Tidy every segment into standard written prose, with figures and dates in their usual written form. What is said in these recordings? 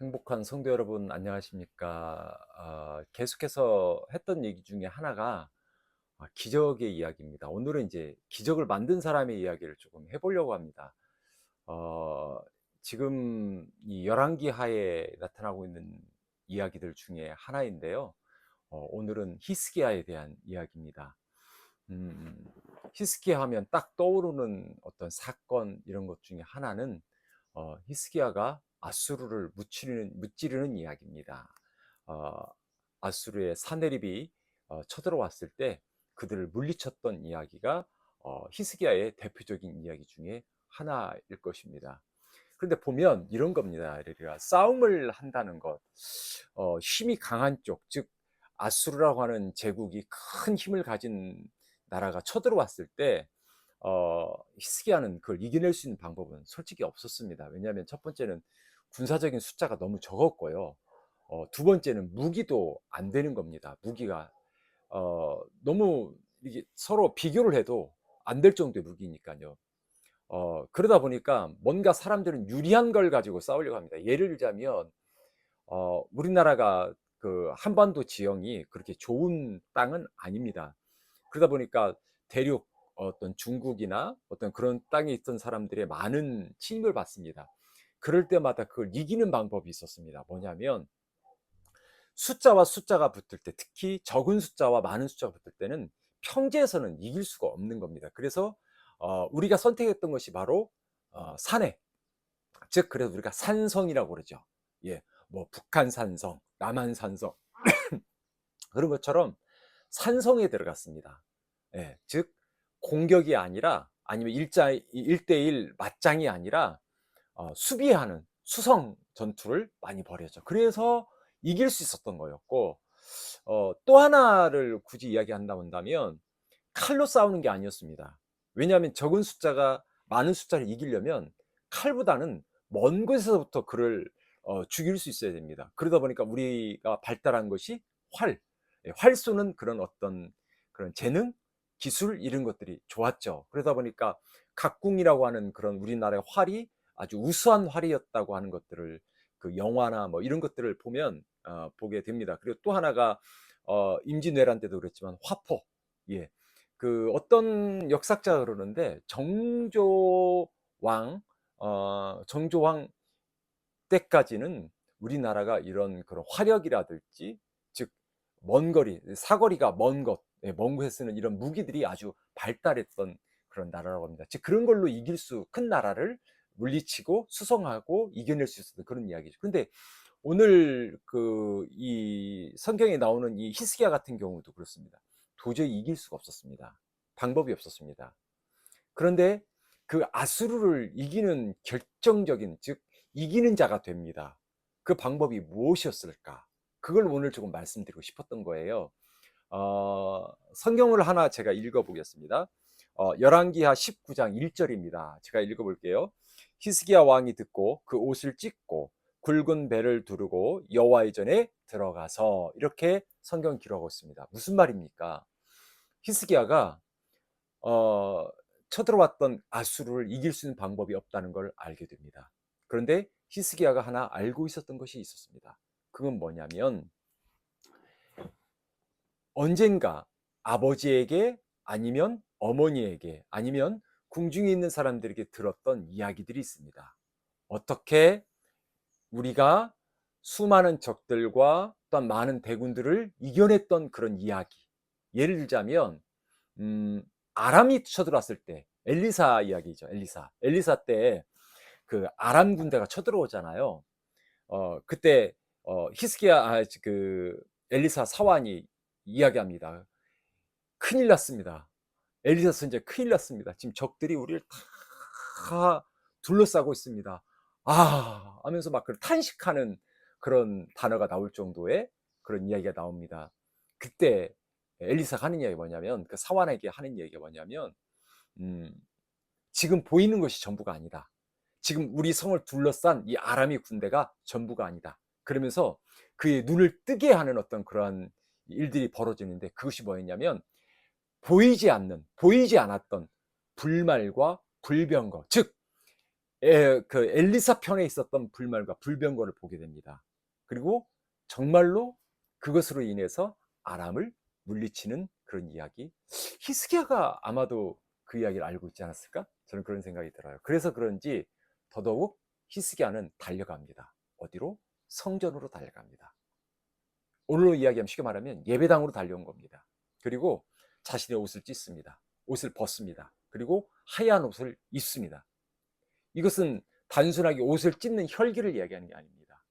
행복한 성도 여러분, 안녕하십니까? 계속해서 했던 얘기 중에 하나가 기적의 이야기입니다. 오늘은 이제 기적을 만든 사람의 이야기를 조금 해보려고 합니다. 어, 지금 이 열왕기 하에 나타나고 있는 이야기들 중에 하나인데요. 오늘은 히스기야에 대한 이야기입니다. 음, 히스기야 하면 딱 떠오르는 어떤 사건 이런 것 중에 하나는 히스기야가 아수르를 무찌르는 이야기입니다. 어, 아수르의 사네립이 쳐들어왔을 때 그들을 물리쳤던 이야기가 히스기야의 대표적인 이야기 중에 하나일 것입니다. 그런데 보면 이런 겁니다. 그러니까 싸움을 한다는 것, 힘이 강한 쪽, 즉 아수르라고 하는 제국이 큰 힘을 가진 나라가 쳐들어왔을 때 히스기야는 그걸 이겨낼 수 있는 방법은 솔직히 없었습니다. 왜냐하면 첫 번째는 군사적인 숫자가 너무 적었고요. 두 번째는 무기도 안 되는 겁니다. 무기가 너무 이게 서로 비교를 해도 안 될 정도의 무기니까요. 그러다 보니까 뭔가 사람들은 유리한 걸 가지고 싸우려고 합니다. 예를 들자면 우리나라가 그 한반도 지형이 그렇게 좋은 땅은 아닙니다. 그러다 보니까 대륙 어떤 중국이나 어떤 그런 땅에 있던 사람들의 많은 침입을 받습니다. 그럴 때마다 그걸 이기는 방법이 있었습니다. 뭐냐면 숫자와 숫자가 붙을 때, 특히 적은 숫자와 많은 숫자가 붙을 때는 평지에서는 이길 수가 없는 겁니다. 그래서 우리가 선택했던 것이 바로 산해, 즉 그래서 우리가 산성이라고 그러죠. 예, 뭐 북한 산성, 남한 산성 그런 것처럼 산성에 들어갔습니다. 예, 즉 공격이 아니라 아니면 일대일 맞짱이 아니라 수비하는 수성 전투를 많이 벌였죠. 그래서 이길 수 있었던 거였고 또 하나를 굳이 이야기한다면 칼로 싸우는 게 아니었습니다. 왜냐하면 적은 숫자가 많은 숫자를 이기려면 칼보다는 먼 곳에서부터 그를 죽일 수 있어야 됩니다. 그러다 보니까 우리가 발달한 것이 활, 활 쏘는 그런 어떤 그런 재능, 기술 이런 것들이 좋았죠. 그러다 보니까 각궁이라고 하는 그런 우리나라의 활이 아주 우수한 활이었다고 하는 것들을 그 영화나 뭐 이런 것들을 보면 보게 됩니다. 그리고 또 하나가 임진왜란 때도 그랬지만 화포, 예, 그 어떤 역사자가 그러는데 정조왕 때까지는 우리나라가 이런 그런 화력이라든지 즉 먼 거리 사거리가 먼 곳에 쓰는 이런 무기들이 아주 발달했던 그런 나라라고 합니다. 즉 그런 걸로 이길 수 큰 나라를 물리치고 수성하고 이겨낼 수 있었던 그런 이야기죠. 근데 오늘 그 이 성경에 나오는 이 히스기야 같은 경우도 그렇습니다. 도저히 이길 수가 없었습니다. 방법이 없었습니다. 그런데 그 아수르를 이기는 결정적인, 즉 이기는 자가 됩니다. 그 방법이 무엇이었을까? 그걸 오늘 조금 말씀드리고 싶었던 거예요. 성경을 하나 제가 읽어보겠습니다. 열왕기하 19장 1절입니다. 제가 읽어볼게요. 히스기야 왕이 듣고 그 옷을 찢고 굵은 배를 두르고 여호와의 전에 들어가서, 이렇게 성경 기록하고 있습니다. 무슨 말입니까? 히스기야가 어, 쳐들어왔던 아수르를 이길 수 있는 방법이 없다는 걸 알게 됩니다. 그런데 히스기야가 하나 알고 있었던 것이 있었습니다. 그건 뭐냐면 언젠가 아버지에게 아니면 어머니에게 아니면 궁중에 있는 사람들에게 들었던 이야기들이 있습니다. 어떻게 우리가 수많은 적들과 또한 많은 대군들을 이겨냈던 그런 이야기. 예를 들자면 아람이 쳐들어왔을 때 엘리사 이야기죠. 엘리사 때 그 아람 군대가 쳐들어오잖아요. 그때 히스기야 그 엘리사 사환이 이야기합니다. 큰일 났습니다. 엘리사 선제 큰일 났습니다. 지금 적들이 우리를 다 둘러싸고 있습니다. 하면서 막 탄식하는 그런 단어가 나올 정도의 그런 이야기가 나옵니다. 그때 엘리사가 하는 이야기가 뭐냐면, 그 사환에게 하는 이야기가 뭐냐면, 음, 지금 보이는 것이 전부가 아니다. 지금 우리 성을 둘러싼 이 아람의 군대가 전부가 아니다. 그러면서 그의 눈을 뜨게 하는 어떤 그러한 일들이 벌어지는데, 그것이 뭐였냐면 보이지 않았던 불말과 불병거, 즉 그 엘리사 편에 있었던 불말과 불병거를 보게 됩니다. 그리고 정말로 그것으로 인해서 아람을 물리치는 그런 이야기. 히스기야가 아마도 그 이야기를 알고 있지 않았을까? 저는 그런 생각이 들어요. 그래서 그런지 더더욱 히스기야는 달려갑니다. 어디로? 성전으로 달려갑니다. 오늘로 이야기하면 쉽게 말하면 예배당으로 달려온 겁니다. 그리고 자신의 옷을 찢습니다. 옷을 벗습니다. 그리고 하얀 옷을 입습니다. 이것은 단순하게 옷을 찢는 혈기를 이야기하는 게 아닙니다.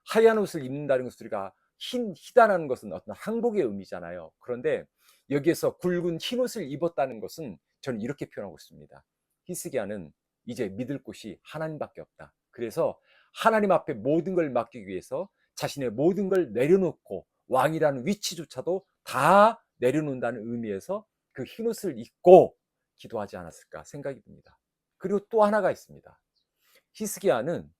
하얀 옷을 입는다는 것은 우리가 희다라는 것은 어떤 항복의 의미잖아요. 그런데 여기에서 굵은 흰 옷을 입었다는 것은 저는 이렇게 표현하고 있습니다. 히스기야는 이제 믿을 곳이 하나님밖에 없다. 그래서 하나님 앞에 모든 걸 맡기기 위해서 자신의 모든 걸 내려놓고 왕이라는 위치조차도 다 내려놓는다는 의미에서 그 흰 옷을 입고 기도하지 않았을까 생각이 듭니다. 그리고 또 하나가 있습니다. 히스기야는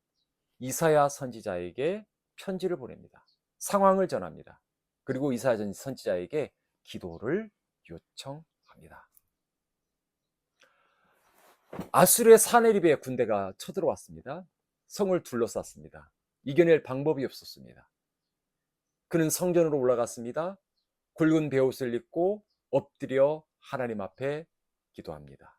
이사야 선지자에게 편지를 보냅니다. 상황을 전합니다. 그리고 이사야 선지자에게 기도를 요청합니다. 아수르의 사네립의 군대가 쳐들어왔습니다. 성을 둘러쌌습니다. 이겨낼 방법이 없었습니다. 그는 성전으로 올라갔습니다. 굵은 베옷을 입고 엎드려 하나님 앞에 기도합니다.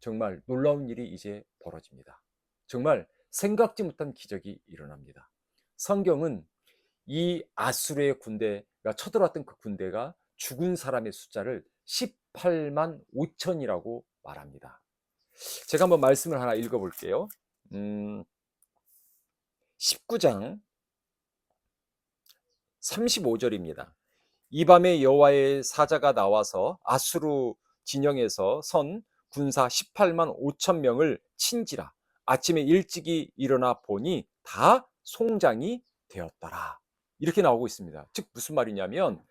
정말 놀라운 일이 이제 벌어집니다. 정말 생각지 못한 기적이 일어납니다. 성경은 이 아수르의 군대가 쳐들어왔던 그 군대가 죽은 사람의 숫자를 18만 5천이라고 말합니다. 제가 한번 말씀을 하나 읽어볼게요. 19장 35절입니다. 이 밤에 여호와의 사자가 나와서 아수르 진영에서 선 군사 18만 5천 명을 친지라. 아침에 일찍이 일어나 보니 다 송장이 되었더라. 이렇게 나오고 있습니다. 즉 무슨 말이냐면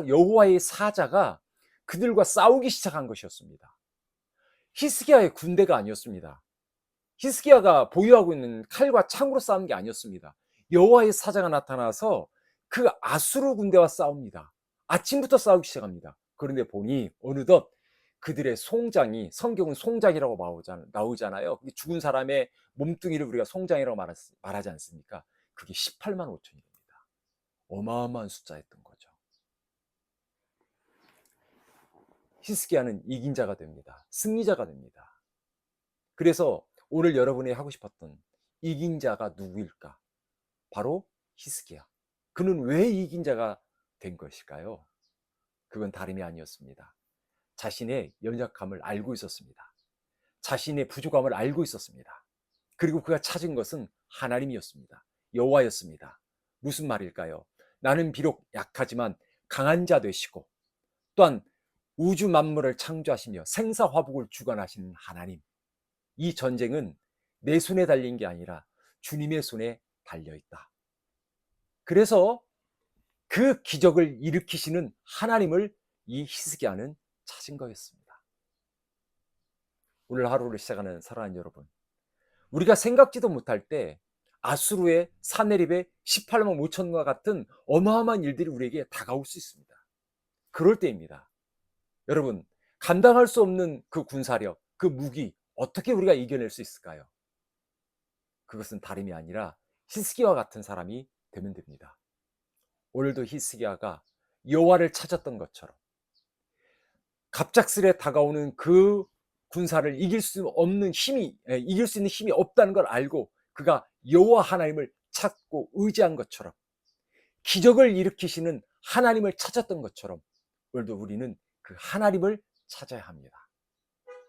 여호와의 사자가 그들과 싸우기 시작한 것이었습니다. 히스기야의 군대가 아니었습니다. 히스기야가 보유하고 있는 칼과 창으로 싸운 게 아니었습니다. 여호와의 사자가 나타나서 그 아수르 군대와 싸웁니다. 아침부터 싸우기 시작합니다. 그런데 보니 어느덧 그들의 송장이, 성경은 송장이라고 나오잖아요. 죽은 사람의 몸뚱이를 우리가 송장이라고 말하지 않습니까? 그게 18만 5천입니다. 어마어마한 숫자였던 거죠. 히스기야는 이긴 자가 됩니다. 승리자가 됩니다. 그래서 오늘 여러분이 하고 싶었던 이긴 자가 누구일까? 바로 히스기야. 그는 왜 이긴 자가 된 것일까요? 그건 다름이 아니었습니다. 자신의 연약함을 알고 있었습니다. 자신의 부족함을 알고 있었습니다. 그리고 그가 찾은 것은 하나님이었습니다. 여호와였습니다. 무슨 말일까요? 나는 비록 약하지만 강한 자 되시고 또한 우주 만물을 창조하시며 생사화복을 주관하시는 하나님. 이 전쟁은 내 손에 달린 게 아니라 주님의 손에 달려있다. 그래서 그 기적을 일으키시는 하나님을 이 히스기야는 찾은 거였습니다. 오늘 하루를 시작하는 사랑하는 여러분, 우리가 생각지도 못할 때 아수르의 사네립의 18만 5천과 같은 어마어마한 일들이 우리에게 다가올 수 있습니다. 그럴 때입니다. 여러분, 감당할 수 없는 그 군사력, 그 무기 어떻게 우리가 이겨낼 수 있을까요? 그것은 다름이 아니라 히스기야와 같은 사람이 되면 됩니다. 오늘도 히스기야가 여호와를 찾았던 것처럼 갑작스레 다가오는 그 군사를 이길 수 있는 힘이 없다는 걸 알고 그가 여호와 하나님을 찾고 의지한 것처럼 기적을 일으키시는 하나님을 찾았던 것처럼 오늘도 우리는 그 하나님을 찾아야 합니다.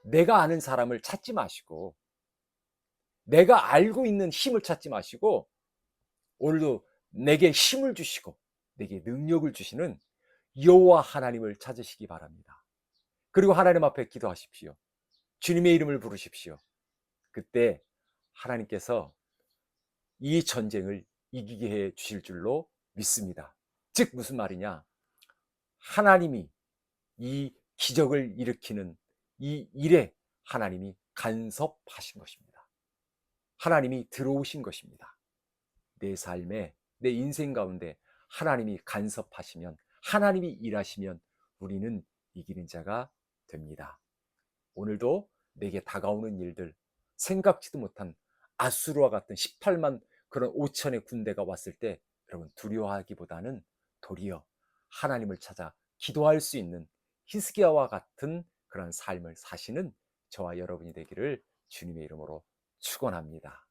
내가 아는 사람을 찾지 마시고 내가 알고 있는 힘을 찾지 마시고 오늘도 내게 힘을 주시고 내게 능력을 주시는 여호와 하나님을 찾으시기 바랍니다. 그리고 하나님 앞에 기도하십시오. 주님의 이름을 부르십시오. 그때 하나님께서 이 전쟁을 이기게 해 주실 줄로 믿습니다. 즉 무슨 말이냐? 하나님이 이 기적을 일으키는 이 일에 하나님이 간섭하신 것입니다. 하나님이 들어오신 것입니다. 내 삶에, 내 인생 가운데 하나님이 간섭하시면, 하나님이 일하시면 우리는 이기는 자가 됩니다. 오늘도 내게 다가오는 일들, 생각지도 못한 아수르와 같은 18만 그런 5천의 군대가 왔을 때 여러분 두려워하기보다는 도리어 하나님을 찾아 기도할 수 있는 히스기야와 같은 그런 삶을 사시는 저와 여러분이 되기를 주님의 이름으로 축원합니다.